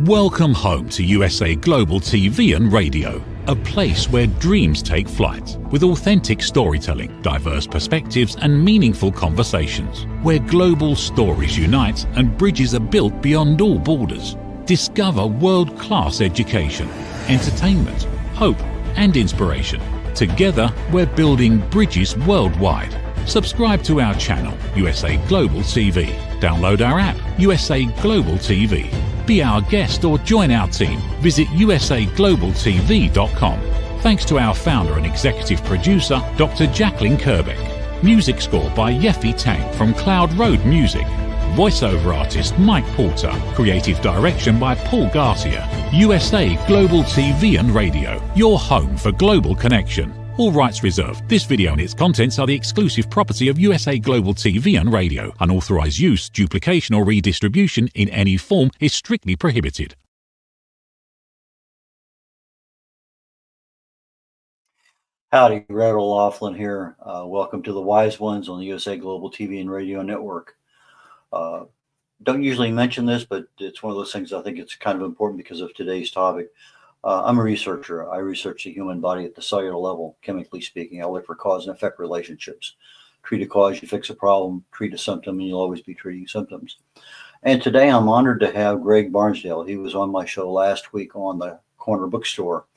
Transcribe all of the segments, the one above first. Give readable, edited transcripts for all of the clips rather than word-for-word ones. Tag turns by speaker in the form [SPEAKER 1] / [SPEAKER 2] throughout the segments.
[SPEAKER 1] Welcome home to USA Global TV and Radio, a place where dreams take flight, with authentic storytelling, diverse perspectives and meaningful conversations, where global stories unite and bridges are built beyond all borders. Discover world-class education, entertainment, hope and inspiration. Together, we're building bridges worldwide. Subscribe to our channel, USA Global TV. Download our app, USA Global TV. Be our guest or join our team. Visit usaglobaltv.com. Thanks to our founder and executive producer, Dr. Jacqueline Kerbeck. Music score by Yeffy Tang from Cloud Road Music. Voiceover artist Mike Porter. Creative direction by Paul Garcia. USA Global TV and Radio, your home for global connection. All rights reserved. This video and its contents are the exclusive property of USA Global TV and Radio. Unauthorized use, duplication or redistribution in any form is strictly prohibited.
[SPEAKER 2] Howdy, red.olaughlin here. Welcome to the Wise Ones on the USA Global TV and Radio Network. Don't usually mention this, but it's one of those things I think it's kind of important because of today's topic. I'm a researcher. I research the human body at the cellular level, chemically speaking. I look for cause and effect relationships. Treat a cause, you fix a problem. Treat a symptom, and you'll always be treating symptoms. And today I'm honored to have Greg BARNSDALE. He was on my show last week on the Corner Bookstore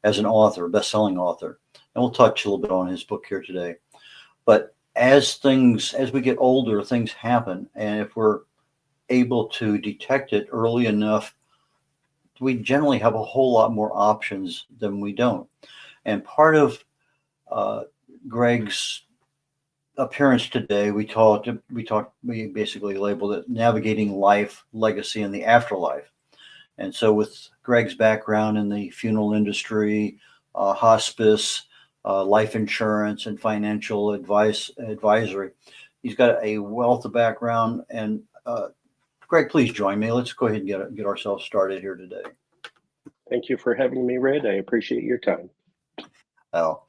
[SPEAKER 2] as an author, best-selling author. And we'll touch a little bit on his book here today. But as we get older, things happen. And if we're able to detect it early enough, we generally have a whole lot more options than we don't. And part of Greg's appearance today, we basically labeled it Navigating Life, Legacy, and the Afterlife. And so with Greg's background in the funeral industry, hospice, life insurance, and financial advisory, he's got a wealth of background. And Greg, please join me. Let's go ahead and get ourselves started here today.
[SPEAKER 3] Thank you for having me, Red. I appreciate your time.
[SPEAKER 2] Oh,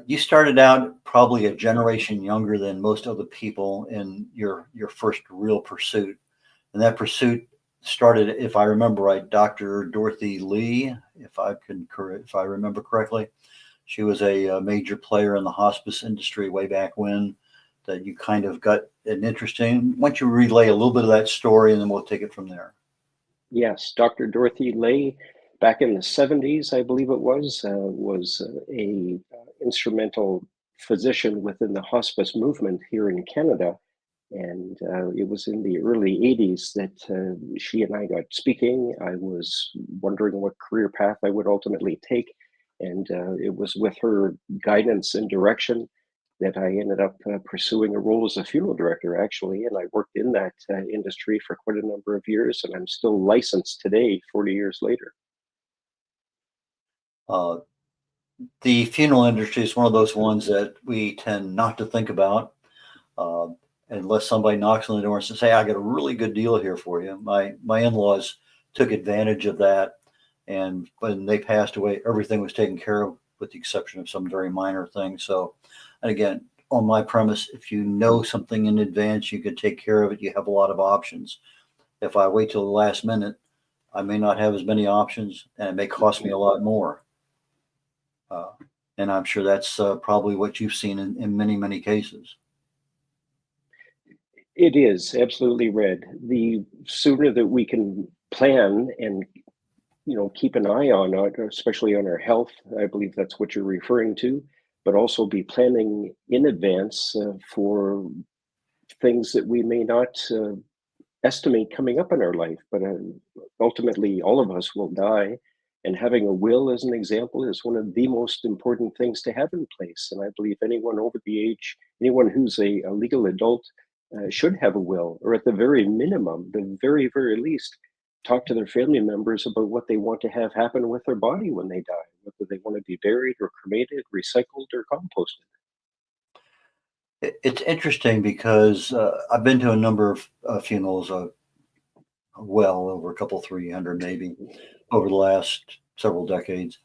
[SPEAKER 2] you started out probably a generation younger than most other people in your first real pursuit. And that pursuit started, if I remember right, Dr. Dorothy Lee, if I remember correctly. She was a major player in the hospice industry way back when, that you kind of got an interest in. Why don't you relay a little bit of that story and then we'll take it from there.
[SPEAKER 3] Yes, Dr. Dorothy Lay, back in the 70s, I believe it was a instrumental physician within the hospice movement here in Canada. And it was in the early 80s that she and I got speaking. I was wondering what career path I would ultimately take. And it was with her guidance and direction that I ended up pursuing a role as a funeral director, actually. And I worked in that industry for quite a number of years, and I'm still licensed today, 40 years later.
[SPEAKER 2] The funeral industry is one of those ones that we tend not to think about unless somebody knocks on the door and says, hey, I got a really good deal here for you. My in-laws took advantage of that. And when they passed away, everything was taken care of with the exception of some very minor things. So, and again, on my premise, if you know something in advance, you can take care of it. You have a lot of options. If I wait till the last minute, I may not have as many options and it may cost me a lot more. And I'm sure that's probably what you've seen in many, many cases.
[SPEAKER 3] It is absolutely, Red. The sooner that we can plan and keep an eye on it, especially on our health, I believe that's what you're referring to, but also be planning in advance for things that we may not estimate coming up in our life. But ultimately, all of us will die. And having a will, as an example, is one of the most important things to have in place. And I believe anyone over the age, anyone who's a legal adult should have a will, or at the very minimum, the very, very least, talk to their family members about what they want to have happen with their body when they die, whether they want to be buried or cremated, recycled, or composted.
[SPEAKER 2] It's interesting because I've been to a number of funerals, well over a couple, 300 maybe, over the last several decades.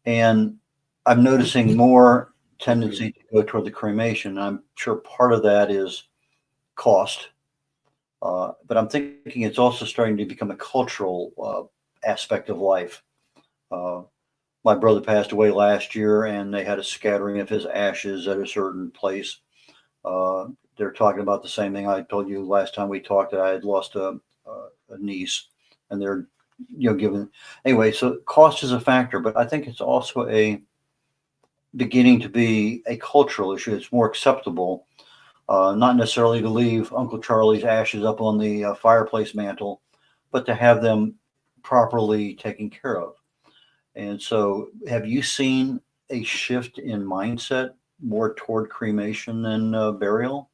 [SPEAKER 2] And I'm noticing more tendency to go toward the cremation. I'm sure part of that is cost. But I'm thinking it's also starting to become a cultural aspect of life. Uh, my brother passed away last year, and they had a scattering of his ashes at a certain place. Uh, they're talking about the same thing I told you last time we talked, that I had lost a niece, and they're given anyway. So cost is a factor, but I think it's also a beginning to be a cultural issue. It's more acceptable, not necessarily to leave Uncle Charlie's ashes up on the fireplace mantle, but to have them properly taken care of. And so, have you seen a shift in mindset more toward cremation than burial?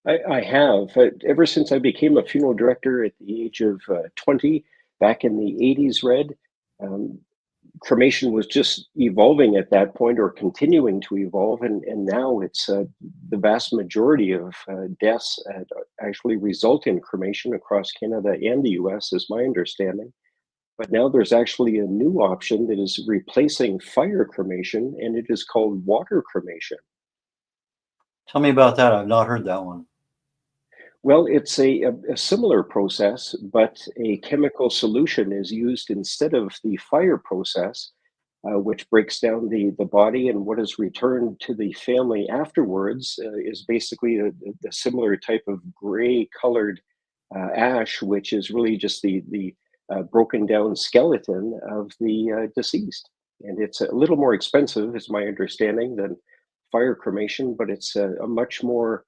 [SPEAKER 3] I have. Ever since I became a funeral director at the age of 20, back in the 80s, Red, um, cremation was just evolving at that point, or continuing to evolve. And now it's the vast majority of deaths actually result in cremation across Canada and the US, is my understanding. But now there's actually a new option that is replacing fire cremation, and it is called water cremation.
[SPEAKER 2] Tell me about that. I've not heard that one.
[SPEAKER 3] Well, it's a similar process, but a chemical solution is used instead of the fire process, which breaks down the body, and what is returned to the family afterwards is basically a similar type of gray colored ash, which is really just the broken down skeleton of the deceased. And it's a little more expensive, is my understanding, than fire cremation, but it's a much more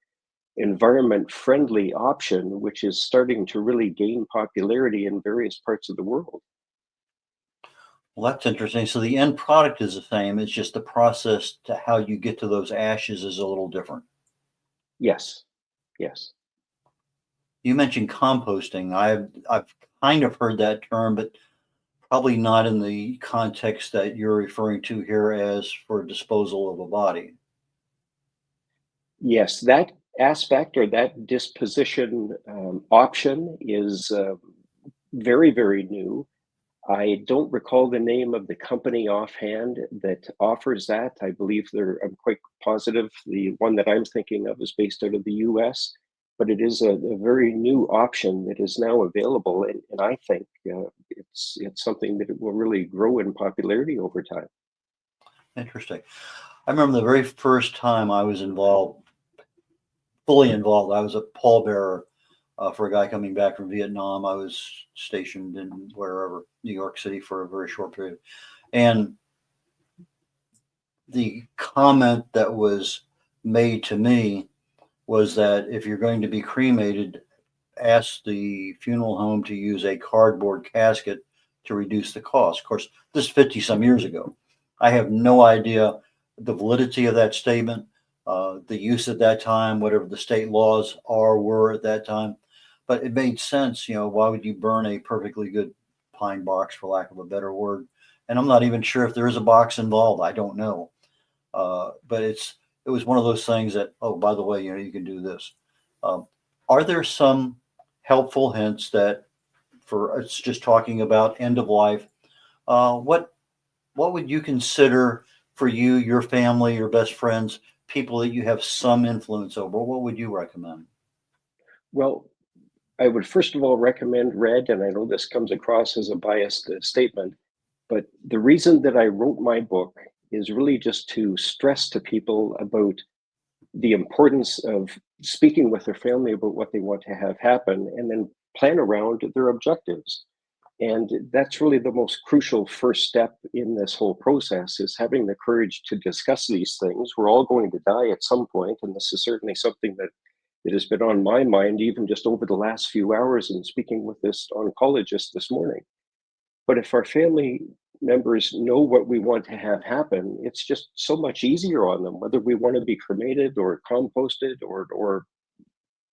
[SPEAKER 3] environment friendly option, which is starting to really gain popularity in various parts of the world.
[SPEAKER 2] Well, that's interesting. So the end product is the same. It's just the process to how you get to those ashes is a little different.
[SPEAKER 3] Yes, yes.
[SPEAKER 2] You mentioned composting. I've kind of heard that term, but probably not in the context that you're referring to here as for disposal of a body.
[SPEAKER 3] Yes, that aspect, or that disposition option, is very, very new. I don't recall the name of the company offhand that offers that. I believe I'm quite positive the one that I'm thinking of is based out of the US, but it is a very new option that is now available. And I think it's something that it will really grow in popularity over time.
[SPEAKER 2] Interesting. I remember the very first time I was involved, fully involved. I was a pallbearer for a guy coming back from Vietnam. I was stationed in wherever, New York City, for a very short period. And the comment that was made to me was that if you're going to be cremated, ask the funeral home to use a cardboard casket to reduce the cost. Of course, this is 50 some years ago. I have no idea the validity of that statement, the use at that time, whatever the state laws were at that time. But it made sense. Why would you burn a perfectly good pine box, for lack of a better word? And I'm not even sure if there is a box involved. I don't know. But it was one of those things that, oh, by the way, you can do this. Um, are there some helpful hints that, for it's just talking about end of life, what would you consider, for you, your family, your best friends, people that you have some influence over? What would you recommend?
[SPEAKER 3] Well, I would first of all recommend Red, and I know this comes across as a biased statement, but the reason that I wrote my book is really just to stress to people about the importance of speaking with their family about what they want to have happen, and then plan around their objectives. And that's really the most crucial first step in this whole process, is having the courage to discuss these things. We're all going to die at some point, and this is certainly something that has been on my mind even just over the last few hours in speaking with this oncologist this morning. But if our family members know what we want to have happen, it's just so much easier on them, whether we want to be cremated or composted or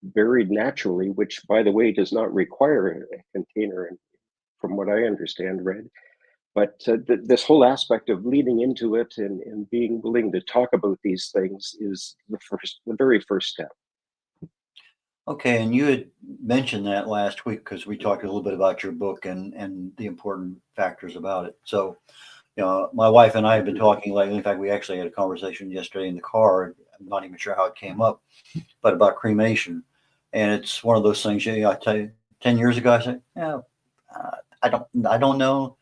[SPEAKER 3] buried naturally, which, by the way, does not require a container, from what I understand, Red. But this whole aspect of leading into it, and being willing to talk about these things, is the very first step.
[SPEAKER 2] Okay, and you had mentioned that last week because we talked a little bit about your book and the important factors about it. So, my wife and I have been talking lately. In fact, we actually had a conversation yesterday in the car. I'm not even sure how it came up, but about cremation. And it's one of those things, I tell you, 10 years ago, I said, yeah, I don't know,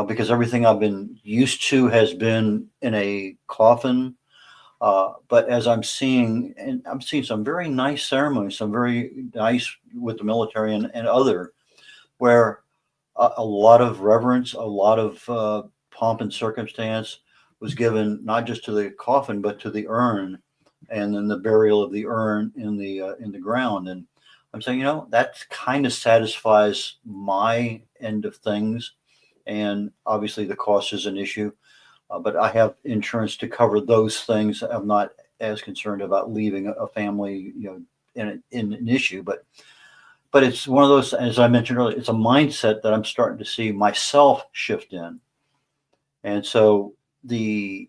[SPEAKER 2] because everything I've been used to has been in a coffin. But as I'm seeing, and I'm seeing some very nice ceremonies, some very nice with the military and other, where a lot of reverence, a lot of pomp and circumstance was given not just to the coffin, but to the urn, and then the burial of the urn in the ground. And I'm saying, that kind of satisfies my end of things. And obviously, the cost is an issue, but I have insurance to cover those things. I'm not as concerned about leaving a family, in an issue, but it's one of those, as I mentioned earlier, it's a mindset that I'm starting to see myself shift in. And so the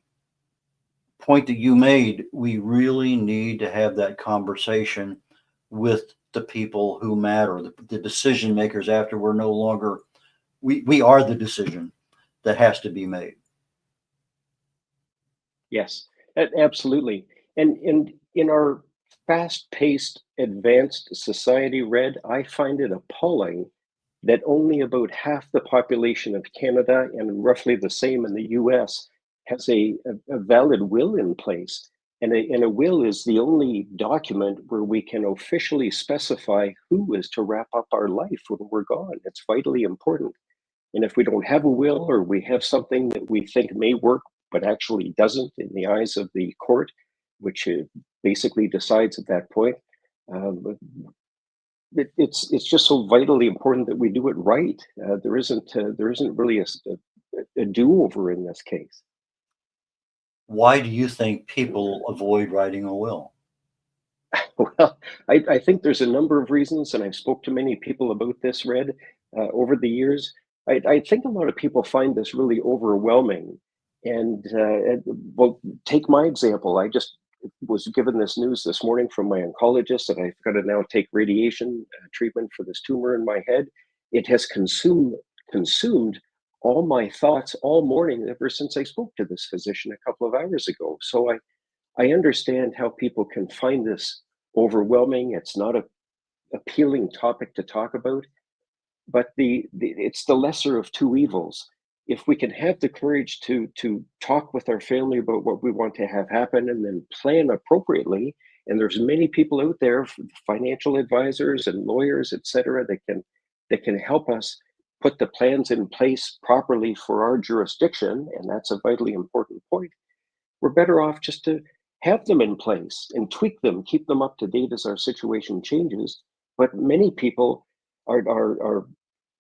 [SPEAKER 2] point that you made, we really need to have that conversation with the people who matter, the decision makers, after we're no longer, we are the decision that has to be made.
[SPEAKER 3] Yes, absolutely. And in our fast-paced, advanced society, Red, I find it appalling that only about half the population of Canada and roughly the same in the US has a valid will in place. And a will is the only document where we can officially specify who is to wrap up our life when we're gone. It's vitally important. And if we don't have a will, or we have something that we think may work but actually doesn't in the eyes of the court, which basically decides at that point, it's just so vitally important that we do it right. There isn't really a do-over in this case.
[SPEAKER 2] Why do you think people avoid writing a will?
[SPEAKER 3] Well, I think there's a number of reasons, and I've spoke to many people about this, Red, over the years. I think a lot of people find this really overwhelming. Well, take my example. I just was given this news this morning from my oncologist that I've got to now take radiation treatment for this tumor in my head. It has consumed all my thoughts all morning ever since I spoke to this physician a couple of hours ago. So I understand how people can find this overwhelming. It's not a appealing topic to talk about, but it's the lesser of two evils. If we can have the courage to talk with our family about what we want to have happen and then plan appropriately, and there's many people out there, financial advisors and lawyers, etc., that can help us put the plans in place properly for our jurisdiction, and that's a vitally important point. We're better off just to have them in place and tweak them, keep them up to date as our situation changes. But many people are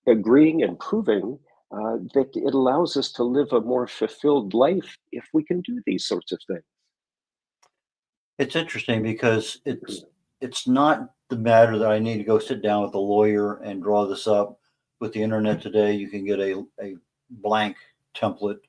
[SPEAKER 3] agreeing and proving that it allows us to live a more fulfilled life if we can do these sorts of things.
[SPEAKER 2] It's interesting because it's not the matter that I need to go sit down with a lawyer and draw this up. With the internet today, you can get a blank template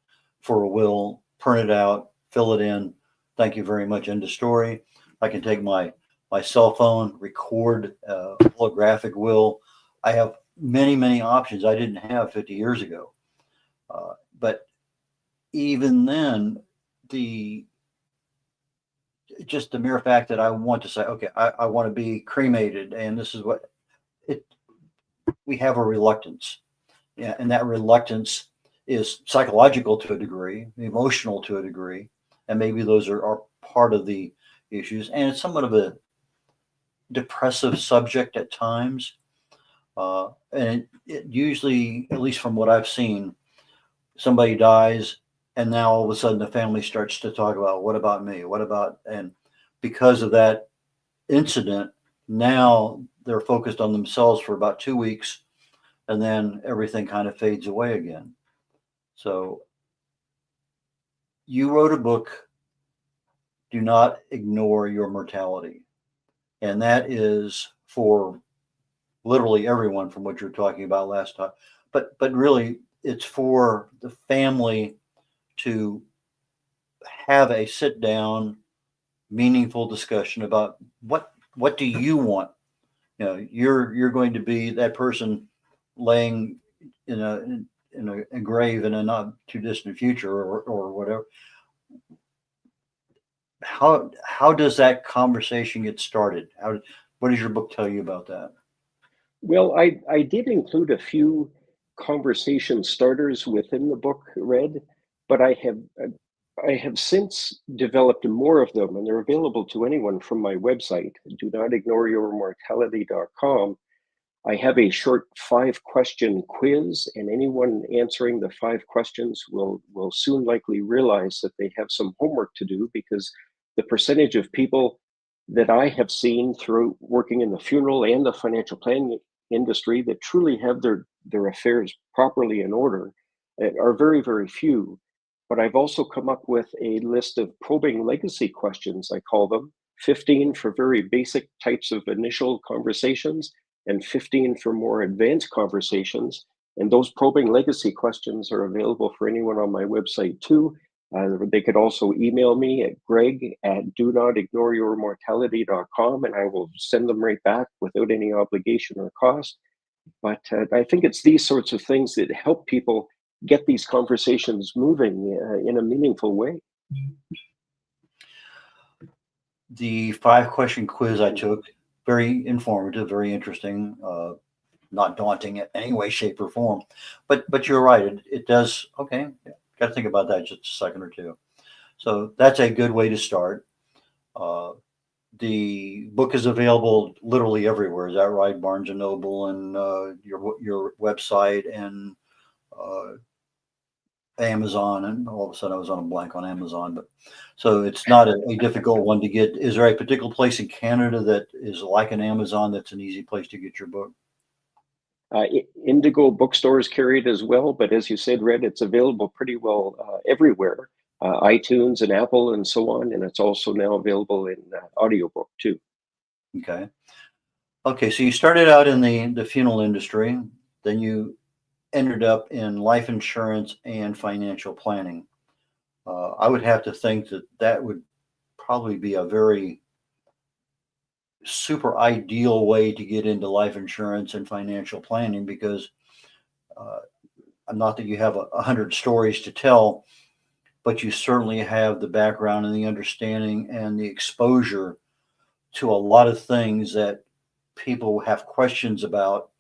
[SPEAKER 2] for a will, print it out, fill it in. Thank you very much. End of story. I can take my cell phone, record a holographic will. I have many options I didn't have 50 years ago. But even then, just the mere fact that I want to say, okay, I want to be cremated, and this is what we have a reluctance. Yeah, and that reluctance is psychological to a degree, emotional to a degree, and maybe those are part of the issues. And it's somewhat of a depressive subject at times. And it usually, at least from what I've seen, somebody dies, and now all of a sudden the family starts to talk about, what about me? What about, and because of that incident, now they're focused on themselves for about 2 weeks, and then everything kind of fades away again. So you wrote a book, Do Not Ignore Your Mortality. And that is for literally everyone, from what you're talking about last time. But really, it's for the family to have a sit down, meaningful discussion about what do you want. You're going to be that person laying in a grave in a not too distant future, or whatever. How does that conversation get started? What does your book tell you about that?
[SPEAKER 3] Well, I did include a few conversation starters within the book, Red, but I have since developed more of them, and they're available to anyone from my website, donotignoreyourmortality.com. I have a short 5-question quiz, and anyone answering the 5 questions will soon likely realize that they have some homework to do, because the percentage of people that I have seen through working in the funeral and the financial planning industry that truly have their affairs properly in order are very, very few. But I've also come up with a list of probing legacy questions, I call them, 15 for very basic types of initial conversations and 15 for more advanced conversations. And those probing legacy questions are available for anyone on my website too. They could also email me at greg@donotignoreyourmortality.com, and I will send them right back without any obligation or cost. But I think it's these sorts of things that help people get these conversations moving in a meaningful way.
[SPEAKER 2] The 5-question quiz I took, very informative, very interesting, not daunting in any way, shape, or form. But you're right. It does. Okay, got to think about that just a second or two. So that's a good way to start. The book is available literally everywhere. Is that right? Barnes and Noble and your website and Amazon, and all of a sudden I was on a blank on Amazon. But so it's not a difficult one to get. Is there a particular place in Canada that is like an Amazon that's an easy place to get your book?
[SPEAKER 3] Indigo bookstores carry it as well, but as you said, Red, it's available pretty well everywhere. iTunes and Apple and so on, and it's also now available in audiobook too.
[SPEAKER 2] Okay, so you started out in the funeral industry, then you ended up in life insurance and financial planning. I would have to think that would probably be a very super ideal way to get into life insurance and financial planning, because not that you have 100 stories to tell, but you certainly have the background and the understanding and the exposure to a lot of things that people have questions about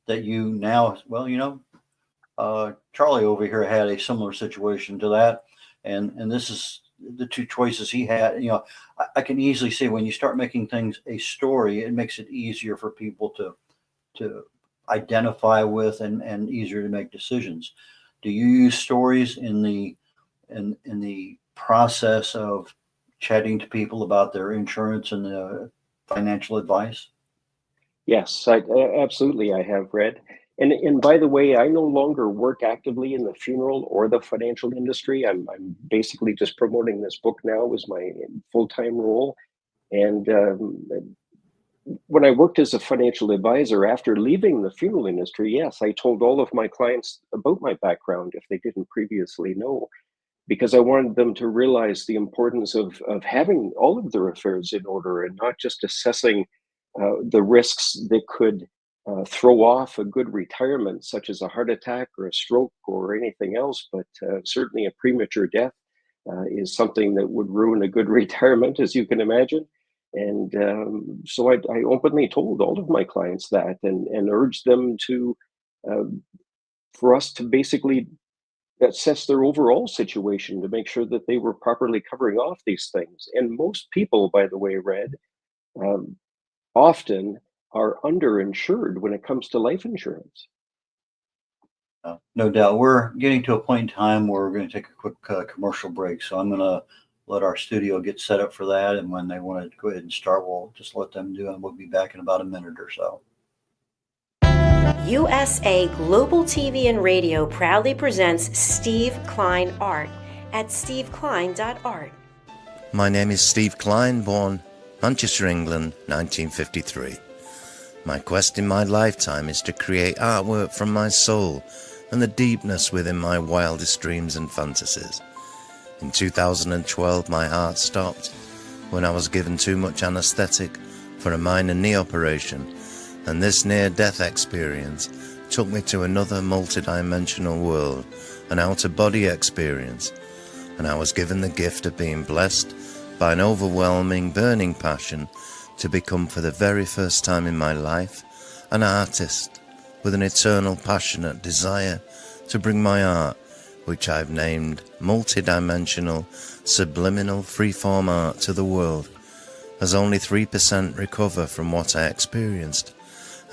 [SPEAKER 2] that you now, well, Charlie over here had a similar situation to that. And this is the 2 choices he had. I can easily see when you start making things a story, it makes it easier for people to identify with and easier to make decisions. Do you use stories in the process of chatting to people about their insurance and the financial advice?
[SPEAKER 3] Yes, absolutely. I have, Red. And by the way, I no longer work actively in the funeral or the financial industry. I'm basically just promoting this book now as my full-time role. And when I worked as a financial advisor after leaving the funeral industry, yes, I told all of my clients about my background if they didn't previously know, because I wanted them to realize the importance of having all of their affairs in order and not just assessing the risks that could throw off a good retirement, such as a heart attack or a stroke or anything else. But certainly a premature death is something that would ruin a good retirement, as you can imagine. And so I openly told all of my clients that and urged them to, for us to basically assess their overall situation to make sure that they were properly covering off these things. And most people, by the way, Red, often are underinsured when it comes to life insurance.
[SPEAKER 2] No doubt. We're getting to a point in time where we're going to take a quick commercial break. So I'm going to let our studio get set up for that. And when they want to go ahead and start, we'll just let them do it. And we'll be back in about a minute or so.
[SPEAKER 4] USA Global TV and Radio proudly presents Steve Klein Art at steveklein.art.
[SPEAKER 5] My name is Steve Klein, born Manchester, England, 1953. My quest in my lifetime is to create artwork from my soul and the deepness within my wildest dreams and fantasies. In 2012, my heart stopped when I was given too much anesthetic for a minor knee operation, and this near-death experience took me to another multidimensional world, an out-of-body experience, and I was given the gift of being blessed by an overwhelming, burning passion to become for the very first time in my life an artist with an eternal passionate desire to bring my art, which I've named multidimensional, subliminal freeform art, to the world, as only 3% recover from what I experienced,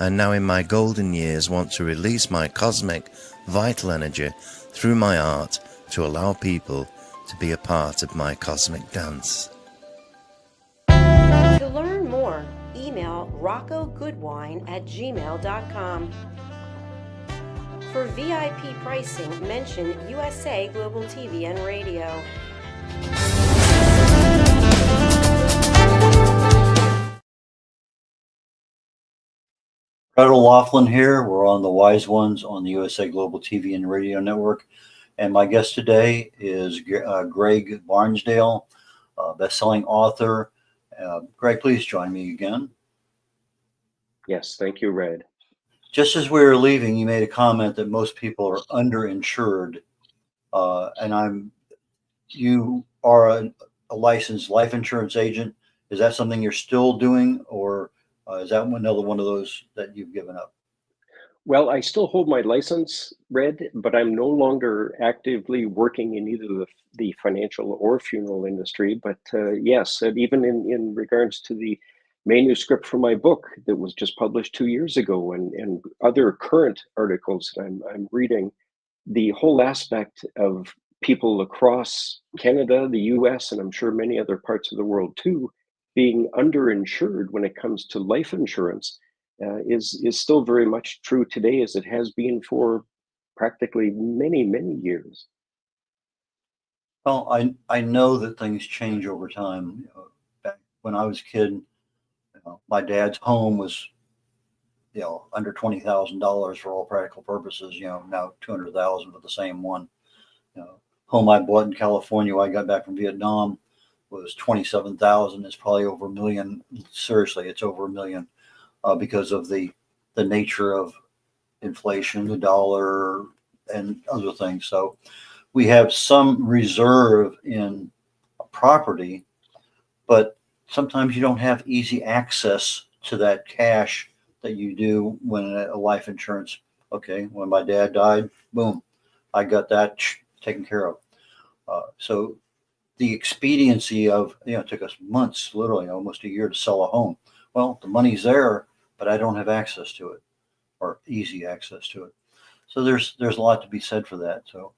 [SPEAKER 5] and now in my golden years want to release my cosmic, vital energy through my art to allow people to be a part of my cosmic dance.
[SPEAKER 4] To learn more, email roccogoodwine@gmail.com. For VIP pricing, mention USA Global TV and Radio.
[SPEAKER 2] Red O'Laughlin here. We're on the Wise Ones on the USA Global TV and Radio Network. And my guest today is Greg Barnsdale, best-selling author. Greg, please join me again.
[SPEAKER 3] Yes, thank you, Red.
[SPEAKER 2] Just as we were leaving, you made a comment that most people are underinsured. You are a licensed life insurance agent. Is that something you're still doing, or is that another one of those that you've given up?
[SPEAKER 3] Well, I still hold my license, Red, but I'm no longer actively working in either the financial or funeral industry. But yes, and even in regards to the manuscript for my book that was just published 2 years ago, and other current articles that I'm reading, the whole aspect of people across Canada, the US, and I'm sure many other parts of the world too, being underinsured when it comes to life insurance is still very much true today, as it has been for practically many, many years.
[SPEAKER 2] Well, I know that things change over time. Back when I was a kid, my dad's home was, under $20,000 for all practical purposes. Now 200,000 for the same one. Home I bought in California when I got back from Vietnam was 27,000. It's probably over $1 million. Seriously, it's over $1 million because of the nature of inflation, the dollar, and other things. So we have some reserve in a property, but sometimes you don't have easy access to that cash that you do when a life insurance. Okay, when my dad died, boom, I got that taken care of. So the expediency of, it took us months, literally almost a year, to sell a home. Well, the money's there, but I don't have access to it, or easy access to it. So there's a lot to be said for that. So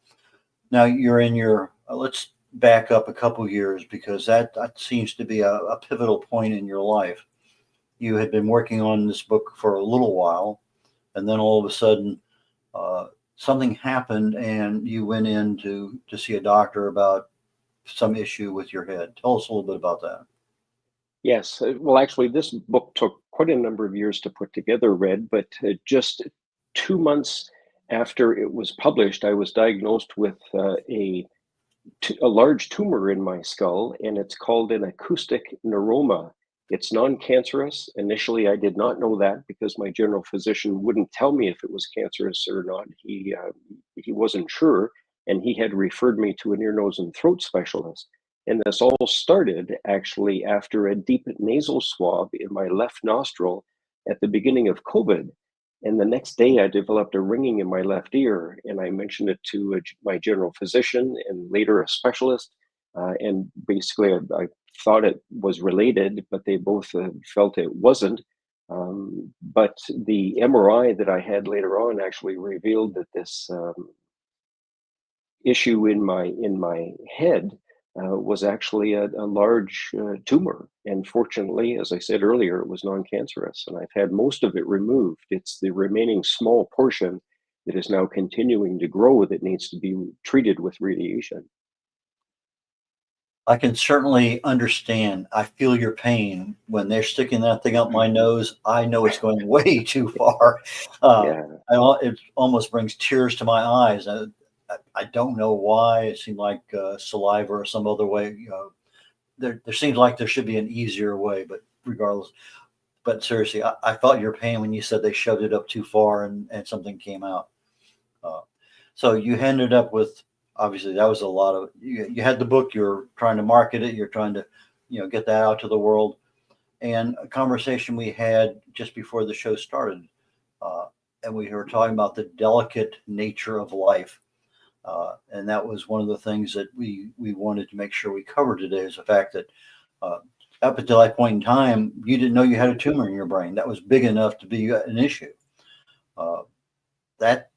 [SPEAKER 2] now you're in your, let's back up a couple years, because that seems to be a pivotal point in your life. You had been working on this book for a little while, and then all of a sudden something happened and you went in to see a doctor about some issue with your head. Tell us a little bit about that.
[SPEAKER 3] Yes, well, actually, this book took quite a number of years to put together, Red, but just 2 months after it was published, I was diagnosed with a large tumor in my skull, and it's called an acoustic neuroma. It's non-cancerous. Initially, I did not know that because my general physician wouldn't tell me if it was cancerous or not. He wasn't sure, and he had referred me to an ear, nose, and throat specialist. And this all started actually after a deep nasal swab in my left nostril at the beginning of COVID. And the next day, I developed a ringing in my left ear, and I mentioned it to my general physician and later a specialist. And basically, I thought it was related, but they both felt it wasn't. But the MRI that I had later on actually revealed that this issue in my head was actually a large tumor. And fortunately, as I said earlier, it was non-cancerous, and I've had most of it removed. It's the remaining small portion that is now continuing to grow that needs to be treated with radiation.
[SPEAKER 2] I can certainly understand. I feel your pain when they're sticking that thing up my nose. I know it's going way too far.
[SPEAKER 3] Yeah.
[SPEAKER 2] It almost brings tears to my eyes. I don't know why. It seemed like saliva or some other way. There seems like there should be an easier way, but regardless. But seriously, I felt your pain when you said they shoved it up too far and something came out. So you ended up with, obviously that was a lot of, you had the book, you're trying to market it, you're trying to, get that out to the world. and a conversation we had just before the show started. And we were talking about the delicate nature of life. And that was one of the things that we wanted to make sure we covered today, is the fact that up until that point in time, you didn't know you had a tumor in your brain that was big enough to be an issue. That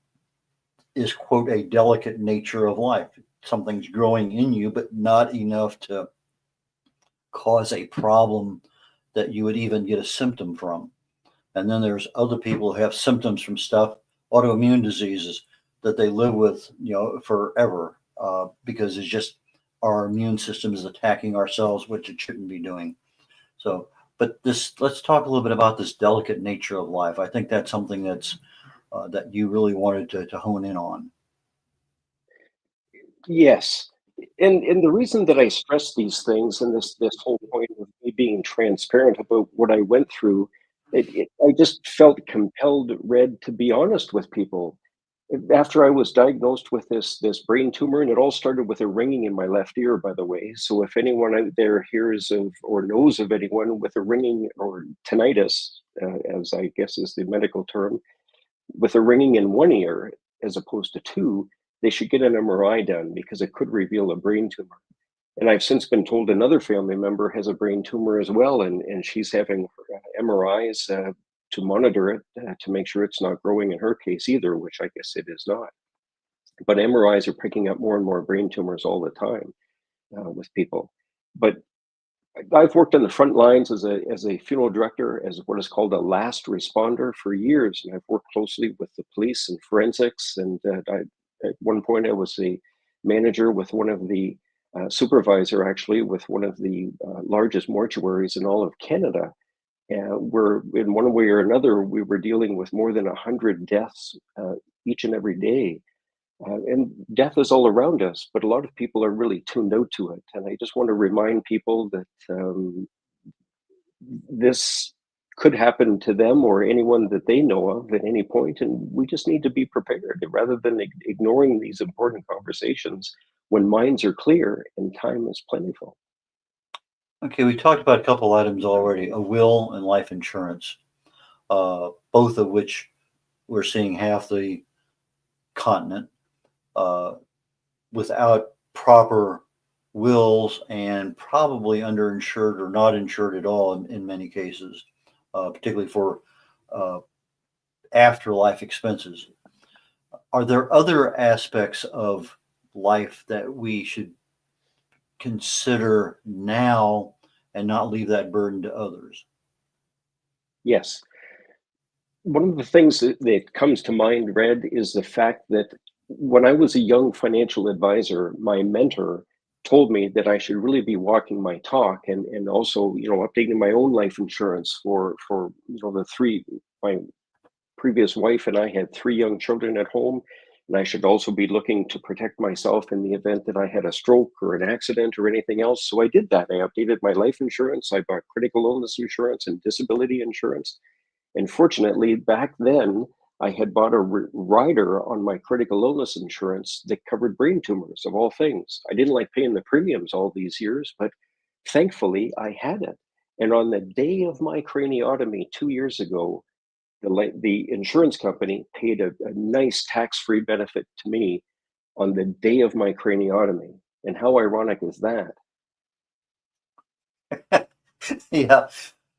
[SPEAKER 2] is, quote, a delicate nature of life. Something's growing in you, but not enough to cause a problem that you would even get a symptom from. And then there's other people who have symptoms from stuff, autoimmune diseases, that they live with, forever, because it's just our immune system is attacking ourselves, which it shouldn't be doing. So, but let's talk a little bit about this delicate nature of life. I think that's something that's that you really wanted to hone in on.
[SPEAKER 3] Yes. And the reason that I stress these things, and this whole point of me being transparent about what I went through, I just felt compelled, Red, to be honest with people. After I was diagnosed with this brain tumor, and it all started with a ringing in my left ear, by the way. So if anyone out there hears of or knows of anyone with a ringing, or tinnitus, as I guess is the medical term, with a ringing in one ear as opposed to two, they should get an MRI done, because it could reveal a brain tumor. And I've since been told another family member has a brain tumor as well, and she's having MRIs to monitor it, to make sure it's not growing in her case either, which I guess it is not. But MRIs are picking up more and more brain tumors all the time with people. But I've worked on the front lines as a funeral director, as what is called a last responder, for years, and I've worked closely with the police and forensics. And at one point, I was a manager with one of the supervisor, actually, with one of the largest mortuaries in all of Canada. Where in one way or another, we were dealing with more than 100 deaths each and every day. And death is all around us, but a lot of people are really tuned out to it. And I just want to remind people that this could happen to them or anyone that they know of at any point, and we just need to be prepared, rather than ignoring these important conversations when minds are clear and time is plentiful.
[SPEAKER 2] Okay, we talked about a couple items already: a will and life insurance, both of which we're seeing half the continent without proper wills, and probably underinsured or not insured at all in many cases, particularly for afterlife expenses. Are there other aspects of life that we should consider now and not leave that burden to others?
[SPEAKER 3] Yes. One of the things that comes to mind, Red, is the fact that when I was a young financial advisor, my mentor told me that I should really be walking my talk, and also, updating my own life insurance for the three. My previous wife and I had 3 young children at home, and I should also be looking to protect myself in the event that I had a stroke or an accident or anything else. So I did that. I updated my life insurance. I bought critical illness insurance and disability insurance. And fortunately, back then, I had bought a rider on my critical illness insurance that covered brain tumors, of all things. I didn't like paying the premiums all these years, but thankfully I had it. And on the day of my craniotomy 2 years ago, the insurance company paid a nice tax-free benefit to me on the day of my craniotomy. And how ironic is that?
[SPEAKER 2] Yeah,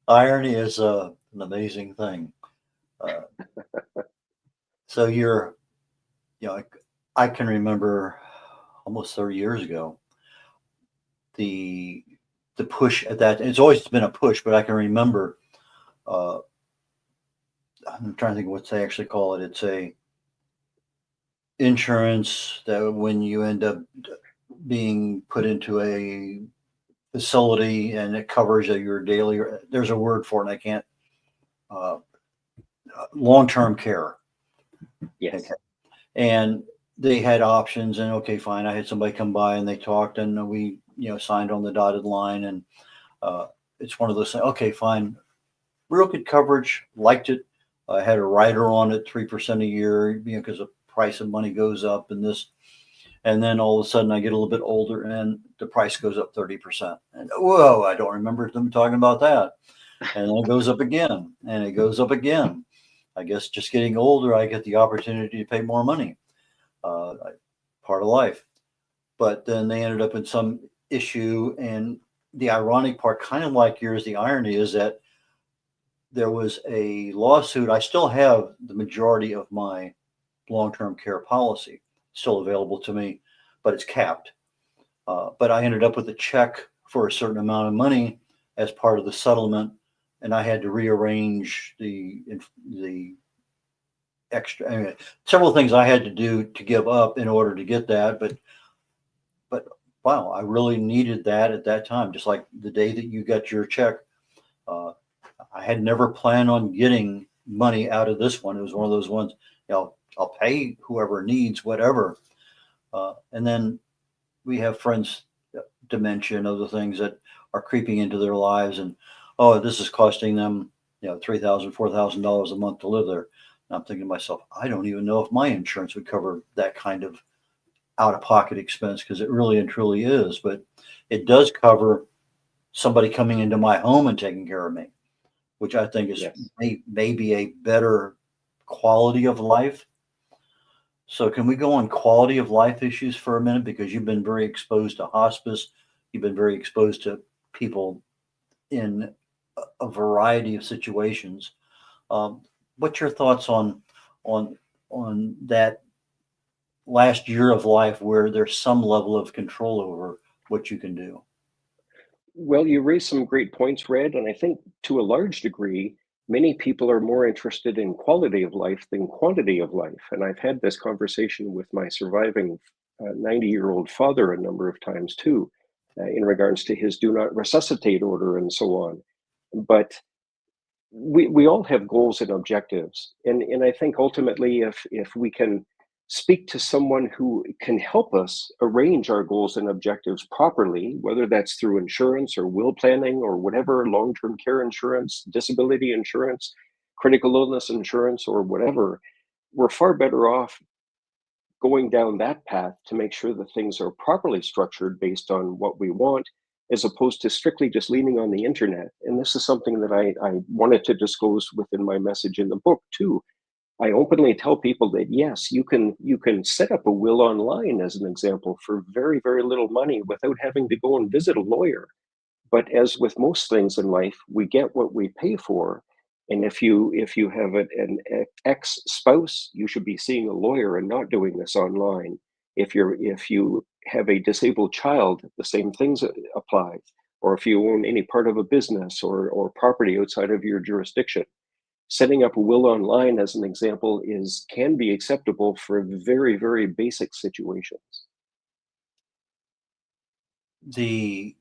[SPEAKER 2] irony is an amazing thing. So I can remember almost 30 years ago, the push at that. It's always been a push, but I can remember. I'm trying to think of what they actually call it. It's a insurance that when you end up being put into a facility and it covers your daily. There's a word for it, and I can't. Long-term care.
[SPEAKER 3] Yes.
[SPEAKER 2] Okay. And they had options, and okay, fine. I had somebody come by and they talked, and we signed on the dotted line, and it's one of those things. Okay, fine. Real good coverage. Liked it. I had a rider on it, 3% a year, because the price of money goes up and this. And then all of a sudden I get a little bit older and the price goes up 30%. And whoa, I don't remember them talking about that. and then it goes up again, and it goes up again. I guess just getting older, I get the opportunity to pay more money, part of life. But then they ended up in some issue, and the ironic part, kind of like yours, the irony is that there was a lawsuit. I still have the majority of my long-term care policy still available to me, but it's capped. But I ended up with a check for a certain amount of money as part of the settlement, and I had to rearrange the extra. I mean, several things I had to do to give up in order to get that, but wow, I really needed that at that time. Just like the day that you got your check, uh, I had never planned on getting money out of this one. It was one of those ones, I'll pay whoever needs whatever. And then we have friends, dementia and other things that are creeping into their lives. And, oh, this is costing them, $3,000, $4,000 a month to live there. And I'm thinking to myself, I don't even know if my insurance would cover that kind of out of pocket expense, because it really and truly is. But it does cover somebody coming into my home and taking care of me, which I think is
[SPEAKER 3] Yes.
[SPEAKER 2] maybe a better quality of life. So can we go on quality of life issues for a minute? Because you've been very exposed to hospice. You've been very exposed to people in a variety of situations. What's your thoughts on that last year of life where there's some level of control over what you can do?
[SPEAKER 3] Well, you raised some great points, Red, and I think to a large degree, many people are more interested in quality of life than quantity of life. And I've had this conversation with my surviving 90-year-old father a number of times too, in regards to his do not resuscitate order and so on. But we all have goals and objectives. And I think ultimately, if we can speak to someone who can help us arrange our goals and objectives properly, whether that's through insurance or will planning or whatever, long-term care insurance, disability insurance, critical illness insurance, or whatever, we're far better off going down that path to make sure that things are properly structured based on what we want, as opposed to strictly just leaning on the internet. And this is something that I wanted to disclose within my message in the book too. I openly tell people that yes, you can set up a will online, as an example, for very, very little money without having to go and visit a lawyer. But as with most things in life, we get what we pay for. And if you have an ex spouse, you should be seeing a lawyer and not doing this online. If you have a disabled child, the same things apply. Or if you own any part of a business or property outside of your jurisdiction, setting up a will online, as an example, can be acceptable for very, very basic situations.
[SPEAKER 2] The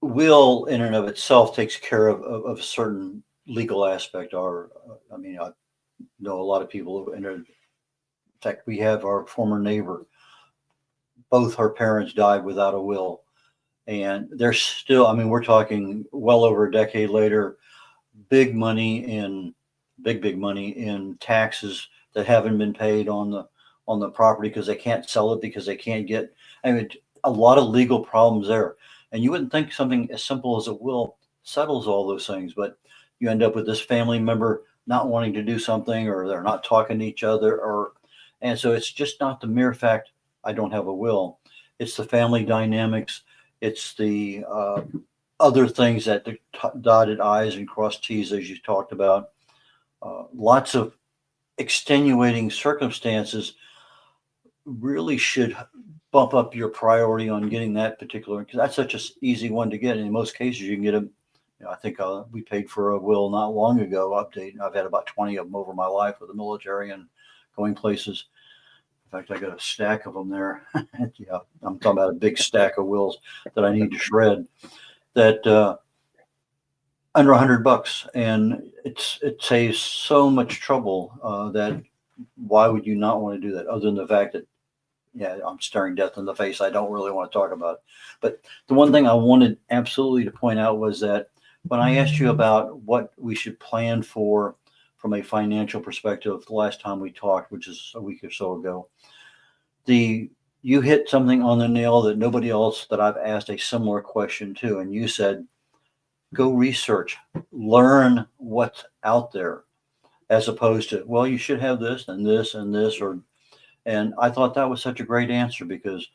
[SPEAKER 2] will in and of itself takes care of a certain legal aspect. I mean, I know a lot of people, and in fact, we have our former neighbor. Both her parents died without a will, and they're still. I mean, we're talking well over a decade later. Big money in big money in taxes that haven't been paid on the property because they can't sell it, because they can't get. I mean, a lot of legal problems there. And you wouldn't think something as simple as a will settles all those things, but you end up with this family member not wanting to do something, or they're not talking to each other, and so it's just not the mere fact I don't have a will. It's the family dynamics. It's the other things, that the dotted I's and crossed T's, as you talked about. Lots of extenuating circumstances really should bump up your priority on getting that particular, because that's such an easy one to get. And in most cases, you can get them. I think we paid for a will not long ago update. I've had about 20 of them over my life with the military and going places. In fact, I got a stack of them there. Yeah, I'm talking about a big stack of wills that I need to shred. That under $100, and it saves so much trouble that why would you not want to do that? Other than the fact that, yeah, I'm staring death in the face. I don't really want to talk about it. But the one thing I wanted absolutely to point out was that when I asked you about what we should plan for from a financial perspective the last time we talked, which is a week or so ago, you hit something on the nail that nobody else that I've asked a similar question to. And you said, go research, learn what's out there, as opposed to, well, you should have this and this and this, and I thought that was such a great answer, because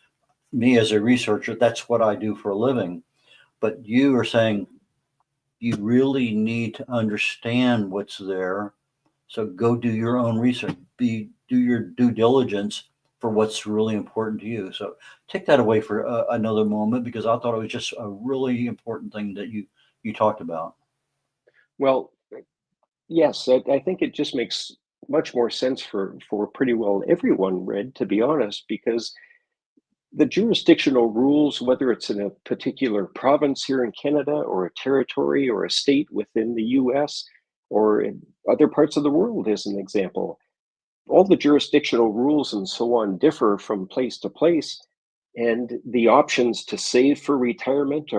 [SPEAKER 2] me as a researcher, that's what I do for a living. But you are saying you really need to understand what's there. So go do your own research, do your due diligence for what's really important to you. So take that away for another moment, because I thought it was just a really important thing that you talked about.
[SPEAKER 3] Well, yes, I think it just makes much more sense for pretty well everyone, Red, to be honest, because the jurisdictional rules, whether it's in a particular province here in Canada or a territory or a state within the US or in other parts of the world, as an example, all the jurisdictional rules and so on differ from place to place. And the options to save for retirement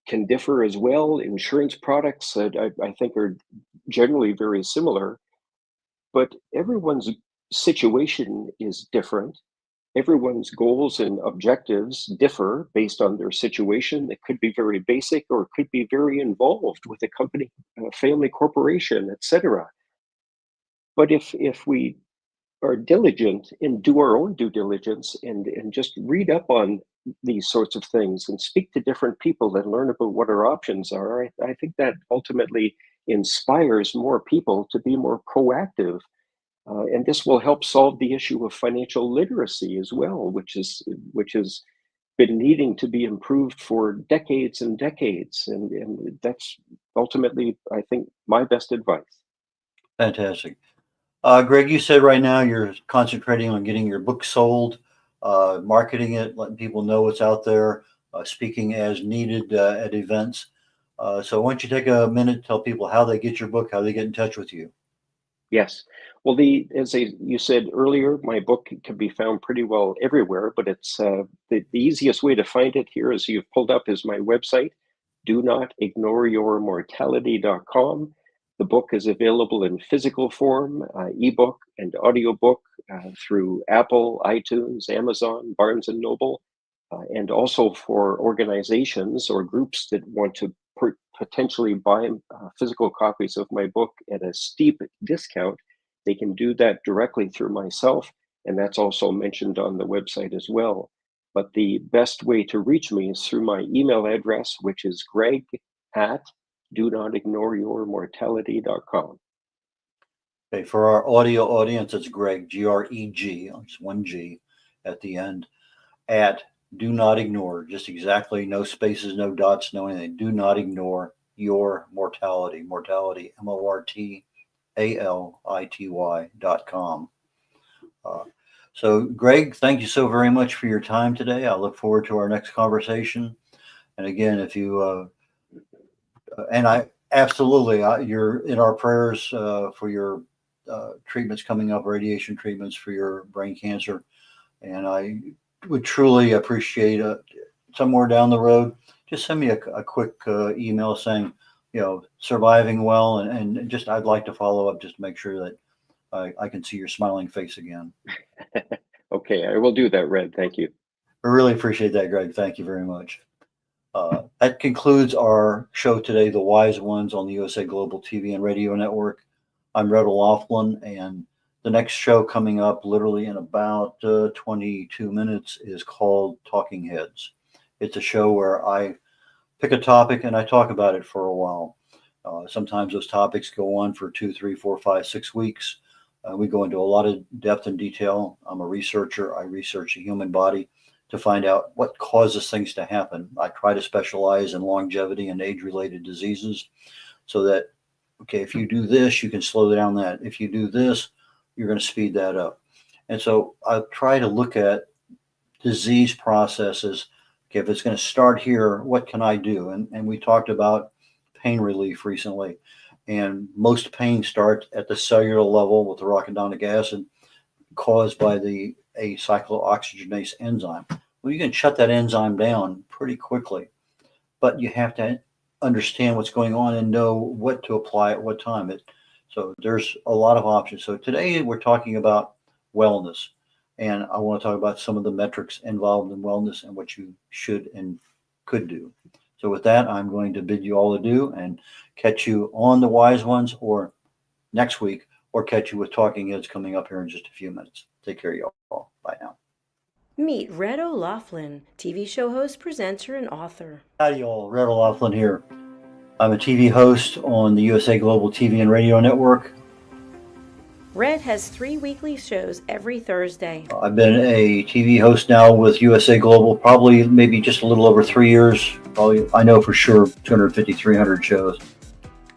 [SPEAKER 3] can differ as well. Insurance products, I think, are generally very similar, but everyone's situation is different. Everyone's goals and objectives differ based on their situation. It could be very basic or it could be very involved with a company, a family corporation, etc. But if we are diligent and do our own due diligence and just read up on these sorts of things and speak to different people and learn about what our options are, I think that ultimately inspires more people to be more proactive. And this will help solve the issue of financial literacy as well, which has been needing to be improved for decades and decades. And that's ultimately, I think, my best advice.
[SPEAKER 2] Fantastic. Greg, you said right now you're concentrating on getting your book sold, marketing it, letting people know what's out there, speaking as needed at events. So why don't you take a minute, tell people how they get your book, how they get in touch with you.
[SPEAKER 3] Yes. Well, as you said earlier, my book can be found pretty well everywhere, but it's the easiest way to find it here, as you've pulled up, is my website, donotIgnoreYourMortality.com. The book is available in physical form, ebook and audiobook through Apple, iTunes, Amazon, Barnes and Noble, and also for organizations or groups that want to potentially buy physical copies of my book at a steep discount. They can do that directly through myself, and that's also mentioned on the website as well. But the best way to reach me is through my email address, which is greg@donotIgnoreYourMortality.com.
[SPEAKER 2] Okay, for our audio audience, it's Greg, Greg, it's one G at the end, at do not ignore, just exactly, no spaces, no dots, no anything. Do not ignore your mortality. Mortality, MORTALITY.com. So, Greg, thank you so very much for your time today. I look forward to our next conversation. And again, if you, and I absolutely, you're in our prayers for your treatments coming up, radiation treatments for your brain cancer. And I would truly appreciate somewhere down the road, just send me a quick email saying, surviving well, and just I'd like to follow up just to make sure that I can see your smiling face again.
[SPEAKER 3] Okay, I will do that, Red. Thank you.
[SPEAKER 2] I really appreciate that, Greg. Thank you very much. That concludes our show today, The Wise Ones on the USA Global TV and Radio Network. I'm red.olaughlin, and the next show coming up literally in about 22 minutes is called Talking Heads. It's a show where I pick a topic and I talk about it for a while. Sometimes those topics go on for 2, 3, 4, 5, 6 weeks. We go into a lot of depth and detail. I'm a researcher. I research the human body to find out what causes things to happen. I try to specialize in longevity and age-related diseases so that, okay, if you do this, you can slow down that. If you do this, you're going to speed that up. And so I try to look at disease processes. Okay, if it's going to start here, what can I do? And we talked about pain relief recently. And most pain starts at the cellular level with the arachidonic acid caused by the acyclooxygenase enzyme. Well, you can shut that enzyme down pretty quickly, but you have to understand what's going on and know what to apply at what time. So there's a lot of options. So today we're talking about wellness, and I want to talk about some of the metrics involved in wellness and what you should and could do. So with that, I'm going to bid you all adieu and catch you on the Wise Ones or next week, or catch you with Talking Heads coming up here in just a few minutes. Take care, y'all. Bye now.
[SPEAKER 4] Meet Red O'Laughlin, TV show host, presenter, and author.
[SPEAKER 2] Howdy, y'all. Red O'Laughlin here. I'm a TV host on the USA Global TV and Radio Network.
[SPEAKER 4] Red has 3 weekly shows every Thursday.
[SPEAKER 2] I've been a TV host now with USA Global probably maybe just a little over 3 years. Probably, I know for sure, 250, 300 shows.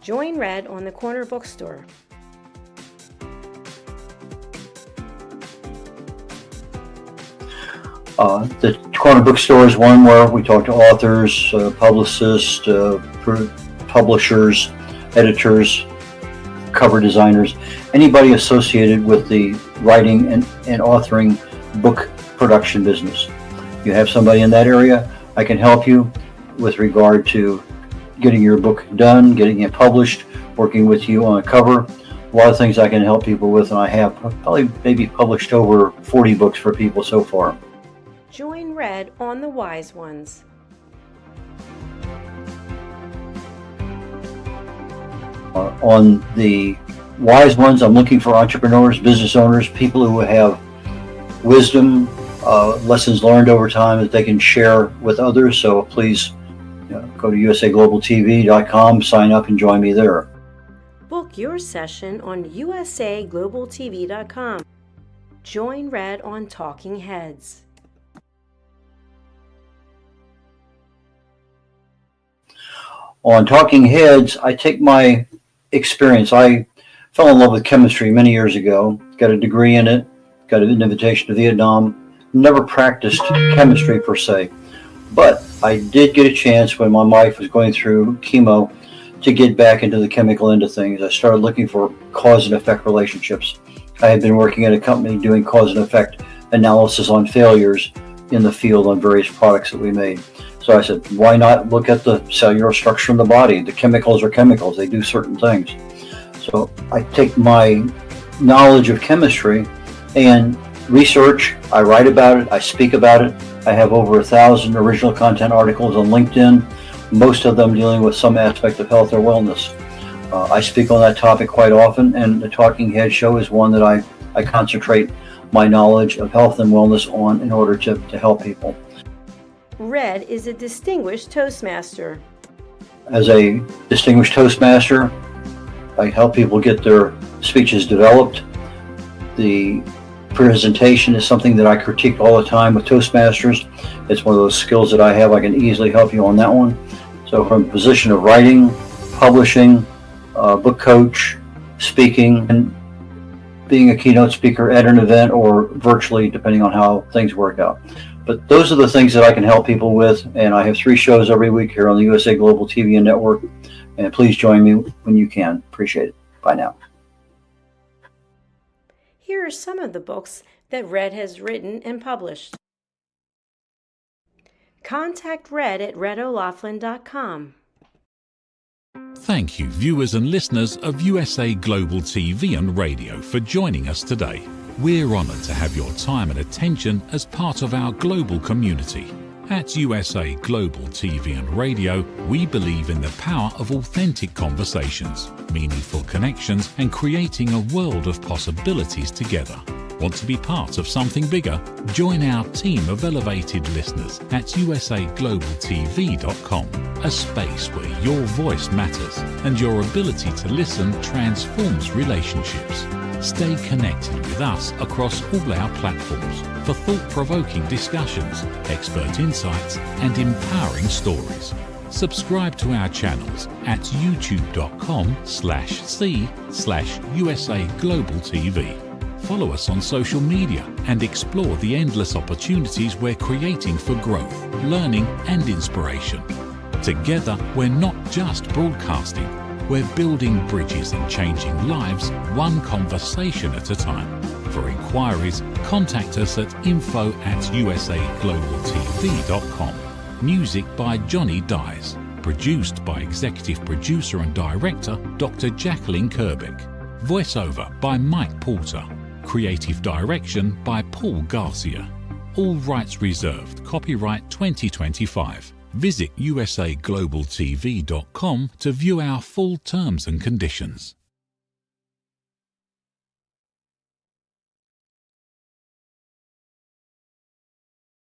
[SPEAKER 4] Join Red on the Corner Bookstore.
[SPEAKER 2] The Corner Bookstore is one where we talk to authors, publicists, publishers, editors, cover designers, anybody associated with the writing and authoring book production business. You have somebody in that area, I can help you with regard to getting your book done, getting it published, working with you on a cover. A lot of things I can help people with, and I have probably maybe published over 40 books for people so far.
[SPEAKER 4] Join Red on the Wise Ones.
[SPEAKER 2] On the Wise Ones, I'm looking for entrepreneurs, business owners, people who have wisdom, lessons learned over time that they can share with others. So please go to usaglobaltv.com, sign up, and join me there.
[SPEAKER 4] Book your session on usaglobaltv.com. Join Red on Talking Heads.
[SPEAKER 2] On Talking Heads, I take my experience. I fell in love with chemistry many years ago, got a degree in it, got an invitation to Vietnam, never practiced chemistry per se. But I did get a chance when my wife was going through chemo to get back into the chemical end of things. I started looking for cause and effect relationships. I had been working at a company doing cause and effect analysis on failures in the field on various products that we made. So I said, why not look at the cellular structure in the body? The chemicals are chemicals. They do certain things. So I take my knowledge of chemistry and research. I write about it. I speak about it. I have over 1,000 original content articles on LinkedIn, most of them dealing with some aspect of health or wellness. I speak on that topic quite often, and the Talking Head show is one that I concentrate my knowledge of health and wellness on in order to help people.
[SPEAKER 4] Red is a distinguished Toastmaster.
[SPEAKER 2] As a distinguished Toastmaster, I help people get their speeches developed. The presentation is something that I critique all the time with Toastmasters. It's one of those skills that I have. I can easily help you on that one. So from a position of writing, publishing, book coach, speaking, and being a keynote speaker at an event or virtually, depending on how things work out. But those are the things that I can help people with, and I have 3 shows every week here on the USA Global TV and Network, and please join me when you can. Appreciate it. Bye now.
[SPEAKER 4] Here are some of the books that Red has written and published. Contact Red at red.olaughlin.com.
[SPEAKER 1] Thank you, viewers and listeners of USA Global TV and Radio, for joining us today. We're honoured to have your time and attention as part of our global community. At USA Global TV and Radio, we believe in the power of authentic conversations, meaningful connections, and creating a world of possibilities together. Want to be part of something bigger? Join our team of elevated listeners at usaglobaltv.com, a space where your voice matters and your ability to listen transforms relationships. Stay connected with us across all our platforms for thought-provoking discussions, expert insights, and empowering stories. Subscribe to our channels at youtube.com/c/USAGlobalTV. Follow us on social media and explore the endless opportunities we're creating for growth, learning, and inspiration. Together, we're not just broadcasting, we're building bridges and changing lives one conversation at a time. For inquiries, contact us at info@usaglobaltv.com. Music by Johnny Dies. Produced by Executive Producer and Director Dr. Jacqueline Kerbeck. Voiceover by Mike Porter. Creative Direction by Paul Garcia. All rights reserved. Copyright 2025. Visit usaglobaltv.com to view our full terms and conditions.